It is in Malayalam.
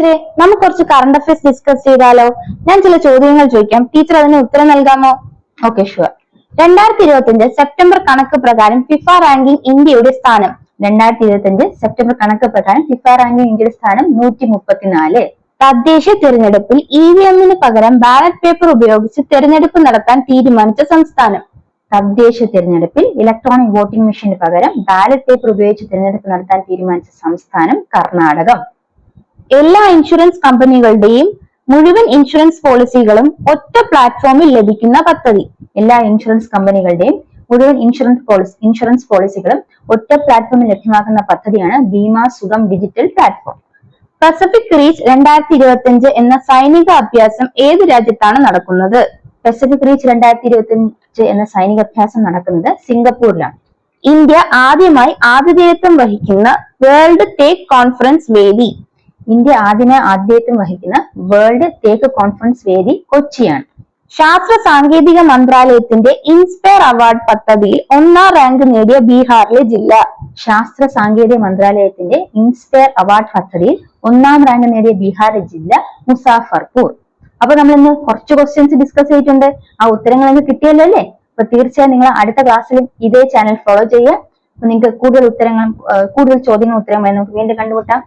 ടീച്ചറെ, നമുക്ക് കുറച്ച് കറണ്ട് അഫയേഴ്സ് ഡിസ്കസ് ചെയ്താലോ? ഞാൻ ചില ചോദ്യങ്ങൾ ചോദിക്കാം, ടീച്ചർ അതിന് ഉത്തരം നൽകാമോ? Okay, sure. 2025 സെപ്റ്റംബർ കണക്ക് പ്രകാരം ഫിഫ റാങ്കിംഗ് ഇന്ത്യയുടെ സ്ഥാനം. 2025 സെപ്റ്റംബർ കണക്ക് പ്രകാരം ഫിഫ റാങ്കിംഗ് ഇന്ത്യയുടെ സ്ഥാനം 134. തദ്ദേശ തിരഞ്ഞെടുപ്പിൽ EVM-ന് പകരം ബാലറ്റ് പേപ്പർ ഉപയോഗിച്ച് തിരഞ്ഞെടുപ്പ് നടത്താൻ തീരുമാനിച്ച സംസ്ഥാനം. തദ്ദേശ തിരഞ്ഞെടുപ്പിൽ ഇലക്ട്രോണിക് വോട്ടിംഗ് മെഷീന് പകരം ബാലറ്റ് പേപ്പർ ഉപയോഗിച്ച് തിരഞ്ഞെടുപ്പ് നടത്താൻ തീരുമാനിച്ച സംസ്ഥാനം കർണാടകം. എല്ലാ ഇൻഷുറൻസ് കമ്പനികളുടെയും മുഴുവൻ ഇൻഷുറൻസ് പോളിസികളും ഒറ്റ പ്ലാറ്റ്ഫോമിൽ ലഭിക്കുന്ന പദ്ധതി. എല്ലാ ഇൻഷുറൻസ് കമ്പനികളുടെയും മുഴുവൻ ഇൻഷുറൻസ് പോളിസികളും ഒറ്റ പ്ലാറ്റ്ഫോമിൽ ലഭ്യമാക്കുന്ന പദ്ധതിയാണ് Bima Sugam digital platform. Pacific reach 2025 എന്ന സൈനിക അഭ്യാസം ഏത് രാജ്യത്താണ് നടക്കുന്നത്? പസഫിക് റീച്ച് 2025 എന്ന സൈനിക അഭ്യാസം നടക്കുന്നത് സിംഗപ്പൂരിലാണ്. ഇന്ത്യ ആദ്യമായി ആതിഥേയത്വം വഹിക്കുന്ന വേൾഡ് തേക്ക് കോൺഫറൻസ് വേദി. ഇന്ത്യ ആതിഥേയത്വം വഹിക്കുന്ന വേൾഡ് തേക്ക് കോൺഫറൻസ് വേദി കൊച്ചിയാണ്. ശാസ്ത്ര സാങ്കേതിക മന്ത്രാലയത്തിന്റെ ഇൻസ്പയർ അവാർഡ് പദ്ധതിയിൽ 1ാം റാങ്ക് നേടിയ ബീഹാറിലെ ജില്ല. ശാസ്ത്ര സാങ്കേതിക മന്ത്രാലയത്തിന്റെ ഇൻസ്പയർ അവാർഡ് പദ്ധതിയിൽ 1ാം റാങ്ക് നേടിയ ബീഹാറിലെ ജില്ല മുസാഫർപൂർ. അപ്പൊ നമ്മൾ ഇന്ന് കുറച്ച് ക്വസ്റ്റ്യൻസ് ഡിസ്കസ് ചെയ്തിട്ടുണ്ട്. ആ ഉത്തരങ്ങൾ നിങ്ങൾക്ക് കിട്ടിയല്ലോ അല്ലേ? അപ്പൊ തീർച്ചയായും നിങ്ങൾ അടുത്ത ക്ലാസ്സിലും ഇതേ ചാനൽ ഫോളോ ചെയ്യുക. നിങ്ങൾക്ക് കൂടുതൽ ചോദ്യങ്ങളും ഉത്തരങ്ങളും നമുക്ക് വീണ്ടും കണ്ടുമുട്ടാം.